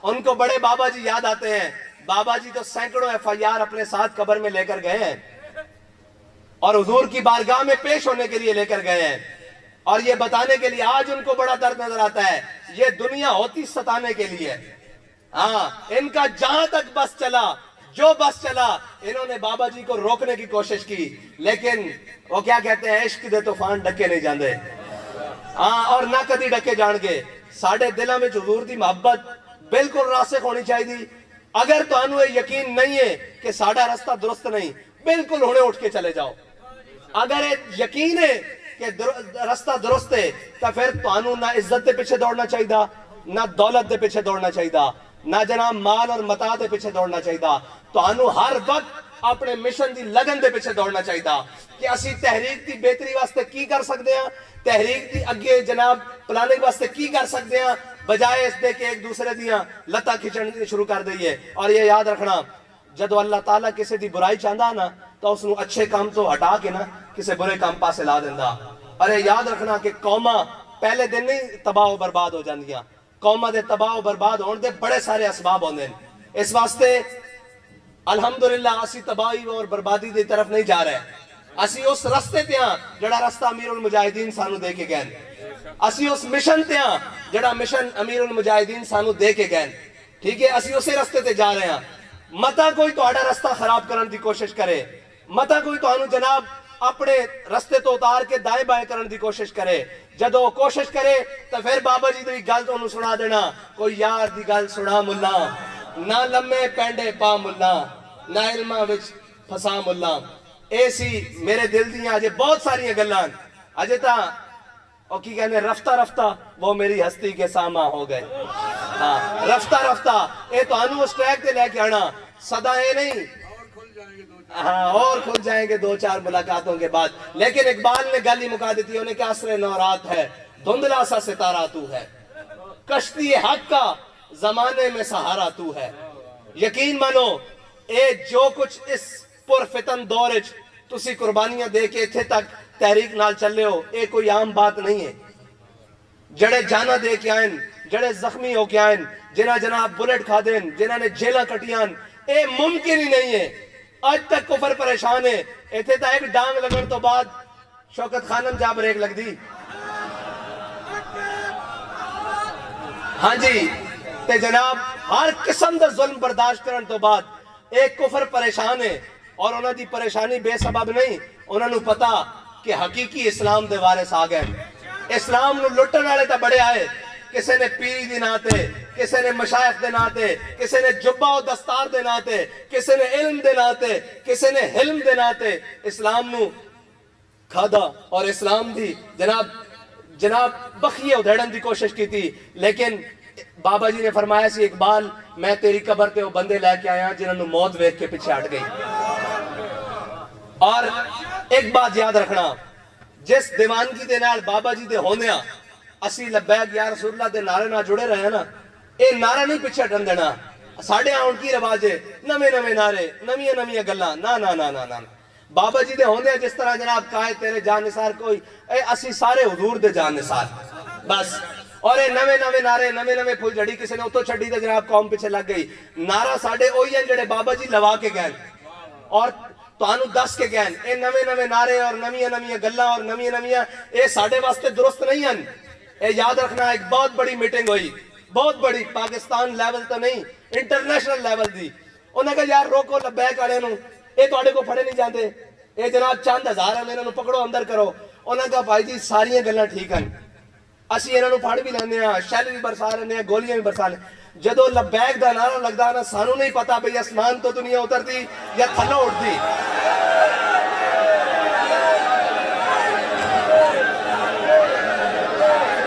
ان کو بڑے بابا جی یاد آتے ہیں. بابا جی تو سینکڑوں FIR اپنے ساتھ قبر میں لے کر گئے ہیں اور حضور کی بارگاہ میں پیش ہونے کے لیے لے کر گئے ہیں, اور یہ بتانے کے لیے آج ان کو بڑا درد نظر آتا ہے یہ دنیا ہوتی ستانے کے لیے. ہاں, ان کا جہاں تک بس چلا, جو بس چلا, انہوں نے بابا جی کو روکنے کی کوشش کی, لیکن وہ کیا کہتے ہیں, عشق دے طوفان ڈکے نہیں جاندے. ہاں, اور نہ کدی ڈکے جان گے. ساڑھے دلوں میں حضور دی محبت بالکل راسخ ہونی چاہیے. اگر تو انو یقین نہیں ہے کہ ساڑھا رستہ درست نہیں, بالکل ہونے اٹھ کے چلے جاؤ. اگر یقین ہے کہ رستہ درست ہے تو پھر تو نہ عزت دے پیچھے دوڑنا چاہیے, نہ دولت دے پیچھے دوڑنا چاہیے, نہ جناب مال اور متاع دے پیچھے دوڑنا چاہیے. تو ہر وقت اپنے مشن دی لگن دے پیچھے دوڑنا چاہیے کہ اسی تحریک دی بہتری واسطے کی کر سکتے ہیں, تحریک دی اگے جناب پلاننگ واسطے کی کر سکتے ہیں, بجائے اس دے کہ ایک دوسرے دیاں لتا کھچن شروع کر دئیے. اور یہ یاد رکھنا, جدو اللہ تعالیٰ کسی دی برائی چاہتا نا تو اس نو اچھے کام تو ہٹا کے نا کسی برے کام پاسے لا دینا. اور یہ یاد رکھنا کہ قوماں پہلے دن نہیں تباہ و برباد ہو جاندیاں, قوماں دے تباہ و برباد ہونے دے بڑے سارے اسباب ہوندے ہیں. اس واسطے الحمدللہ اسی تباہی اور بربادی دی طرف نہیں جا رہے, اسی اس رستے تے ہاں جڑا رستہ امیر المجاہدین سانو دے کے گئے, اسی اس مشن تے ہاں جڑا مشن امیر المجاہدین سانو دے کے گئے. ٹھیک ہے, اسی اسے رستے تے جا رہے ہیں. متا کوئی تہاڈا رستہ خراب کرن دی کوشش کرے, متا کوئی تانوں جناب اپنے رستے تو اتار کے دائیں بائیں کرن دی کوشش کرے. جدو کوشش کرے تو پھر بابا جی دی گل تو سنا دینا, کوئی یار دی گل سنا ملا, نہ لمے پینڈے پا ملا, نہ علمہ وچ پھسا ملا. ایسی میرے دل دیاں اجے بہت ساری گلاں اجے تا اور کی کہنے رفتہ رفتہ وہ میری ہستی کے ساما ہو گئے. ہاں, رفتہ رفتہ اے تو انو اس ٹریک تے لے کے آنا, صدا اے نہیں, ہاں اور کھل جائیں گے دو چار ملاقاتوں کے بعد. لیکن اقبال نے گل ہی مکا دیتی, انہیں کہ عصر نورات ہے, دھندلا سا ستارہ تو ہے, کشتی حق کا زمانے میں سہارا تو ہے. یقین مانو اے جو کچھ اس پرفتن دور وچ تسی قربانیاں دے کے اتھے تک تحریک نال چلے ہو, اے کوئی عام بات نہیں ہے. جڑے جانا دے کے آئیں, جڑے زخمی ہو کے آئیں, جنہ جناب بلٹ کھا دیں, جنہ نے جیلہ کٹیاں, اے ممکن ہی نہیں ہے. آج تک کفر پریشان ہے. ایتھے تا ایک ڈانگ لگن تو بعد شوکت خانم جا بریک لگ دی. ہاں جی, تے جناب ہر قسم دا ظلم برداشت کرن تو بعد ایک کفر پریشان ہے, اور انہاں دی پریشانی بے سبب نہیں. انہاں نو پتا کہ حقیقی اسلام دے وارث آ گئے. اسلام نو لٹن والے تا بڑے آئے, کسے نے پیری دی ناتے, کسے نے مشایخ دے ناتے, کسے نے جبہ و دستار دے ناتے, کسے نے علم دے ناتے, کسے نے حلم دے ناتے اسلام نو کھادا اور اسلام دی جناب بخیے ادھیڑن دی کوشش کی تھی. لیکن بابا جی نے فرمایا سی, اقبال میں تیری قبر تے وہ بندے لے کے آیا جنہوں نے موت ویکھ کے پیچھے ہٹ گئی. اور ایک بات یاد رکھنا, جس دیوانگی دے نال بابا جی دے ہوندیاں اسی لبیک یا رسول اللہ دے نعرے نہ جڑے رہے ہیں نا, اے نعرہ نہیں پیچھے ہٹن دینا. ساڑھے آن کی رواج ہے نویں نویں نعرے, نویں نویں گلاں, نا نا نا نا نا. بابا جی دے ہوندے جس طرح جناب کہے تیرے جان نثار کوئی, اے اسی سارے حضور دے جان نثار بس. اور اے نویں نویں نعرے, نویں نویں پھول جڑی کسی نے اتو چھڑی تے جناب قوم پیچھے لگ گئی. نعرہ ساڑھے ہوئی ہیں جڑے بابا جی لوا کے گئے اور تانوں دس کے گئے. اے نویں نویں نعرے اور نویں نویں گلاں اور نویں نویں اے ساڑھے واسطے درست نہیں ہیں. اے یاد رکھنا, ایک بہت بڑی میٹنگ ہوئی, بہت بڑی, پاکستان لیول تو نہیں انٹرنیشنل لیول دی. انہوں نے کہا یار روکو لبیک والے نو, اے تو آڑے کو پھڑے نہیں جاندے, اے جناب چند ہزار ہیں, انہوں نے پکڑو اندر کرو. انہوں نے کہا بھائی جی ساریاں گلاں ٹھیک ہیں, اسی انہوں نے پھڑ بھی لینے ہیں, شیل بھی برسا لینے ہیں, گولیاں بھی برسا لینے. جدو لبیک دا نعرہ لگدا نا سانو نہیں پتا بھئی اسمان تو دنیا اترتی یا تھلو اٹھتی.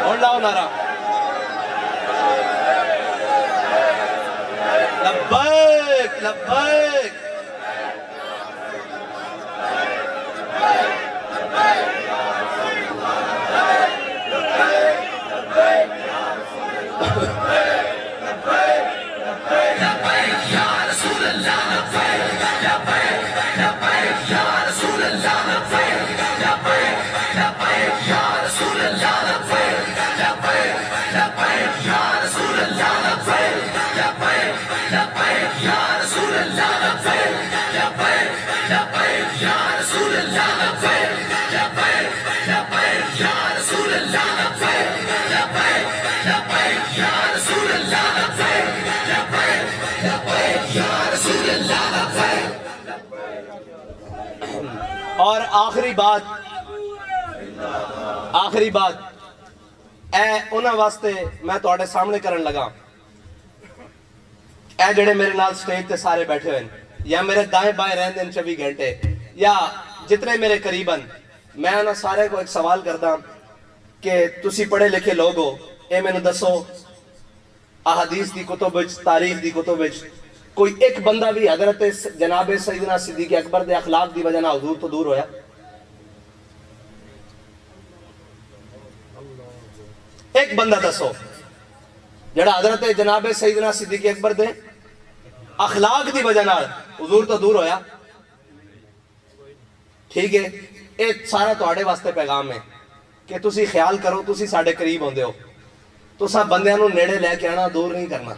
اور لاؤ نعرہ لبیک لبیک. اور آخری بات اے انہاں واسطے میں تواڈے سامنے کرن لگا. اے جڑے میرے نال سٹیج تے سارے بیٹھے ہوئے یا میرے دائیں بائیں رہندے 24 گھنٹے یا جتنے میرے قریباً, میں انہاں سارے کو ایک سوال کردا کہ تسی پڑھے لکھے لوگ ہو, اے مینوں دسو احادیث دی کتب وچ, تاریخ دی کتب وچ کوئی ایک بندہ بھی حضرت جناب سیدنا صدیق اکبر دے اخلاق دی وجہ نہ حضور تو دور ہویا؟ ایک بندہ دسو جڑا حضرت جناب سیدنا صدیق اکبر دے اخلاق دی وجہ نہ حضور تو دور ہویا؟ ٹھیک ہے, ایک سارا تواڈے واسطے پیغام ہے کہ تسی خیال کرو, تسی ساڈے قریب ہوندے ہو, تساں بندیاں نو نیڑے لے کے آنا, دور نہیں کرنا.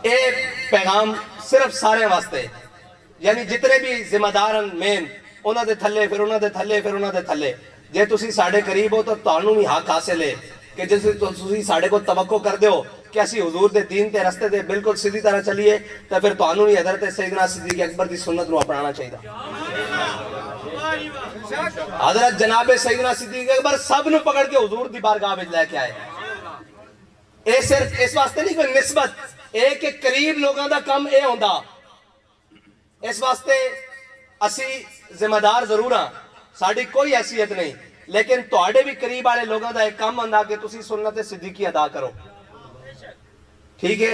اے پیغام صرف سارے واسطے, یعنی جتنے بھی ذمہ دار مین انہاں دے تھلے پھر انہاں دے تھلے پھر انہاں دے تھلے, جے تسی ساڈے قریب ہو تو تانوں بھی حق حاصل ہے کہ جس تسی ساڈے کو توقع کر دیو کہ اسی حضور دے دین تے رستے دے بالکل سیدھی طرح چلیے, تو پھر تانوں بھی حضرت سیدنا صدیق اکبر دی سنت نو اپنانا چاہیے. حضرت جناب سیدنا صدیق اکبر سب نو پکڑ کے حضور دی بارگاہ وچ لے کے آئے. اے صرف اس واسطے نہیں کوئی نسبت, ایک ایک قریب لوگاں دا کم اے ہوندا, اس واسطے اسی ذمہ دار ضرور ہاں, ساڈی کوئی حیثیت نہیں, لیکن تواڈے بھی قریب والے لوگاں دا ایک کم ہوندا کہ تسی سنت صدیقی ادا کرو. ٹھیک ہے,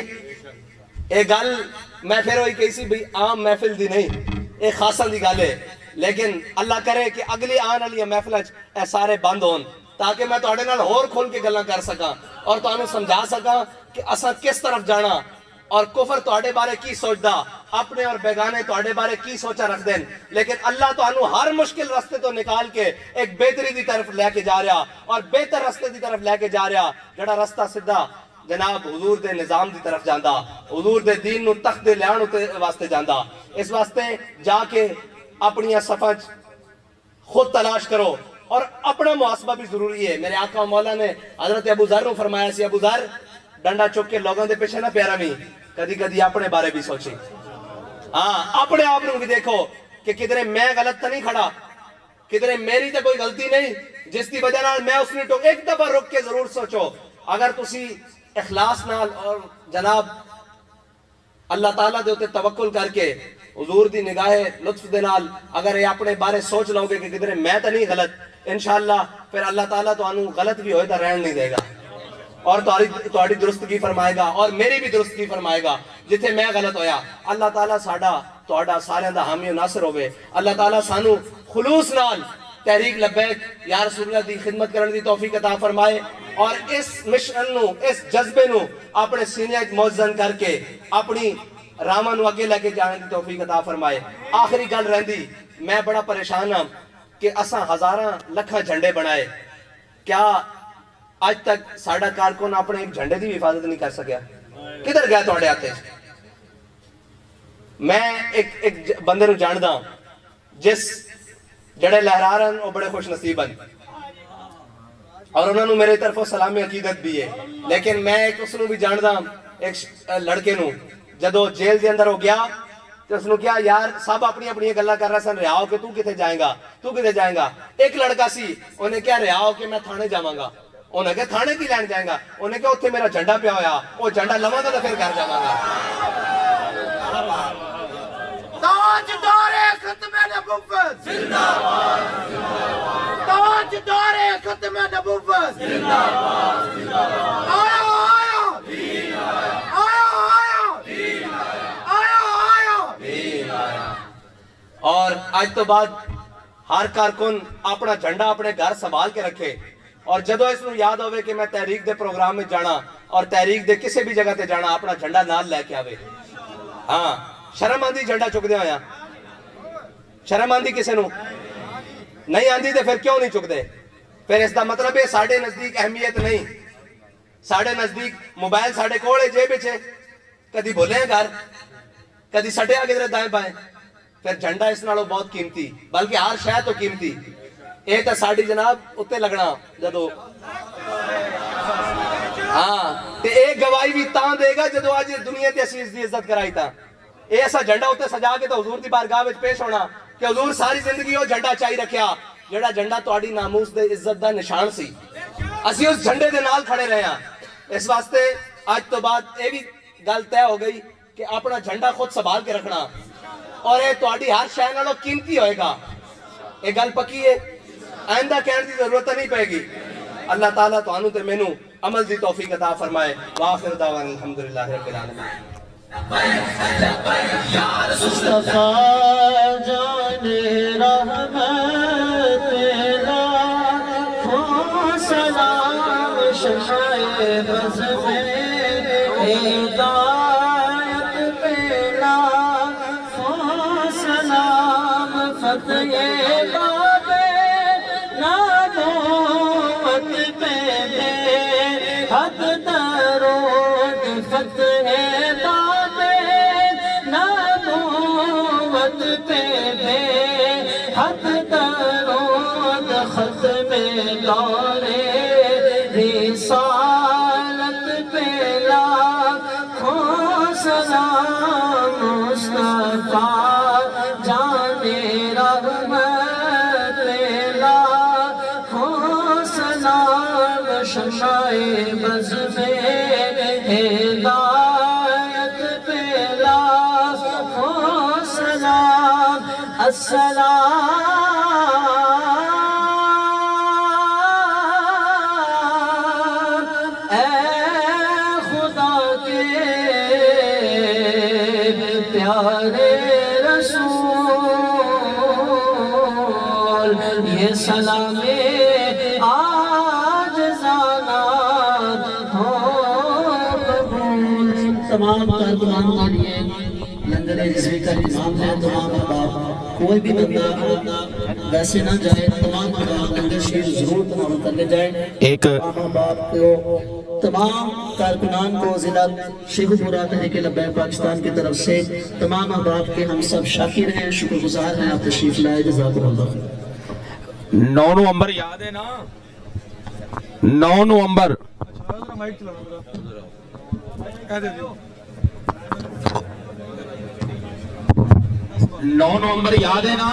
اے گل میں پھر وہی کہی سی بھی عام محفل دی نہیں, اے خاصاں دی گل ہے, لیکن اللہ کرے کہ اگلی آن والی محفل اے سارے بند ہون تاکہ میں تواڈے نال ہور کھول کے گلاں کر سکاں اور تانوں سمجھا سکاں کہ اساں کس طرف جانا اور کفر تواڈے بارے کی سوچدا, اپنے اور بیگانے تواڈے بارے کی سوچا رکھ دین, لیکن اللہ تانوں ہر مشکل رستے تو نکال کے ایک بہتری دی طرف لے کے جا رہا اور بہتر رستے دی طرف لے کے جا رہا, جڑا رستہ سدھا جناب حضور دے نظام دی طرف جاندا, حضور دے دین نو تخت دے لیان واسطے جاندا. اس واسطے جا کے اپنی صفاں خود تلاش کرو اور اپنا محاسبہ بھی ضروری ہے. میرے آقا و مولا نے حضرت ابو ذر کو فرمایا سی, ابو ذر ڈنڈا چک کے لوگوں دے پیچھے نہ پیارا بھی, کدی کدی اپنے بارے بھی سوچی, ہاں اپنے آپ نو بھی دیکھو کہ کدھرے میں غلط تو نہیں کھڑا, کدھرے میری تو کوئی غلطی نہیں جس کی وجہ نال میں اس نے تو ایک دفعہ رک کے ضرور سوچو. اگر تسی اخلاص نال اور جناب اللہ تعالیٰ دے ہوتے توکل کر کے حضور دی نگاہ لطف دے نال اگر یہ اپنے بارے سوچ لو گے کہ کدھر میں تو نہیں غلط, انشاءاللہ پھر اللہ تعالیٰ تو انہوں غلط بھی ہوئے تو رہن نہیں دے گا اور تہاڈی درستگی فرمائے گا اور میری بھی درستگی فرمائے گا. جتھے میں غلط ہویا اللہ تعالیٰ ساڈا تہاڈا سارے دا حامی و ناصر ہوئے. اللہ تعالیٰ سانو خلوص نال تحریک لبیک یا رسول اللہ دی خدمت کرنے دی توفیق عطا فرمائے اور اس مشن نو, اس جذبے نو اپنے سینے وچ موزن کر کے اپنی راواں نو اگے لے کے جانے دی توفیق عطا فرمائے. آخری گل رہندی, میں بڑا پریشان ہاں کہ اساں ہزاراں لکھاں جھنڈے بنائے, کیا آج تک ساڈا کارکن اپنے ایک جھنڈے دی بھی حفاظت نہیں کر سکیا؟ کدھر گیا تہاڈے ہاتھ؟ میں ایک بندے نو جاندا جس جڑے لہرا رہے ہیں وہ بڑے خوش نصیب ہیں اور انہوں نے میرے طرف سلامی عقیدت بھی ہے, لیکن میں ایک اس نو بھی جاندا ایک لڑکے نو جدو جیل دے اندر ہو گیا تو اس نے کیا یار سب اپنی اپنی گلہ کر رہا سن, رہا ہو کہ تو کتے جائیں گا, تو کتے جائیں گا. ایک لڑکا سی انہیں کیا رہا ہو کہ میں تھانے جاواں گا, انہیں کہا تھانے کی لین جائیں گا, انہیں کہا اتھے میرا جھنڈا پیا ہویا, وہ جھنڈا لواں گا تو پھر گھر جاواں گا. تاجدار ختم نبوت زندہ باد, تاجدار ختم نبوت زندہ باد, آیا آیا آیا آیا آیا آیا. اور آج تو بعد ہر کارکن اپنا جھنڈا اپنے گھر سنبھال کے رکھے, اور جدو اس نو یاد ہوئے کہ میں تحریک دے پروگرام میں جانا اور تحریک دے کسی بھی جگہ تے جانا, اپنا جھنڈا نال لے کے آوے. ہاں شرم آندی جھنڈا چک دے ہویا, شرم آندی کسے نو نہیں آندی تے پھر کیوں نہیں چک دے؟ پھر اس دا مطلب ہے ساڑھے نزدیک اہمیت نہیں, ساڑھے نزدیک موبائل ساڑھے کوڑے جے بچے, کدی بھولے ہیں گھر, کدی سٹے آگے در دائیں بائیں. پھر جھنڈا اس نالوں بہت قیمتی, بلکہ ہر شے تو قیمتی. اے تے ساڑھی جناب اتے لگنا جدو, ہاں تے ایک گواہی بھی تاں دے گا جدو آج دنیا تے اسیز دی عزت کرائی تا. اے ایسا جھنڈا اتے سجا کے تو حضور دی بارگاہ وچ پیش ہونا کہ حضور ساری زندگی وہ جھنڈا چاہی رکھیا جڑا جھنڈا تہاڈی ناموس دے عزت دا نشان سی. اسی اس جھنڈے دے نال کھڑے رہے ہیں. اس واسطے آج تو بعد اے بھی گل طے ہو گئی کہ اپنا جھنڈا خود سنبھال کے رکھنا, اور اے تہاڈی ہر شے نالوں قیمتی ہوئے گا. اے گل پکی ہے, آئندہ کہنے دی ضرورت نہیں پائے گی. اللہ تعالیٰ تانوں تے مینوں عمل دی توفیق عطا فرمائے. وآخر دعوانا الحمدللہ رب العالمین. مصطفیٰ جان رحمت لاکھوں سلام, شمع بز میں ہدایت پہ لاکھوں سلام, فتح باب نبوت پہ بے حد درود, فتح باب نبوت پہ بے حد درود, ختم دور رسالت پہ لاکھوں سلام, مصطفیٰ جان رحمت پہ لاکھوں سلام, شمع بز میں ہدایت پہ لاکھوں سلام. السلام اے خدا کے پیارے رسول, یہ سلام آج زانات ہو قبول. تمام کارکنان کے لیے لنگر رضوی کا انتظام ہے. تمام احباب کوئی بھی بندہ ویسے نہ جائے, تمام احباب لنگر شریف ضرور تمام کر لے جائیں. ایک احباب کو, تمام کارکنان کو ضلع شیخو پورہ تحریک لبیک پاکستان کی طرف سے تمام احباب کے ہم سب شاکر ہیں, شکر گزار ہیں. آپ تشریف لائے, جزاکم اللہ خیر. 9 نومبر یاد ہے نا, 9 نومبر 9 نومبر یاد ہے نا.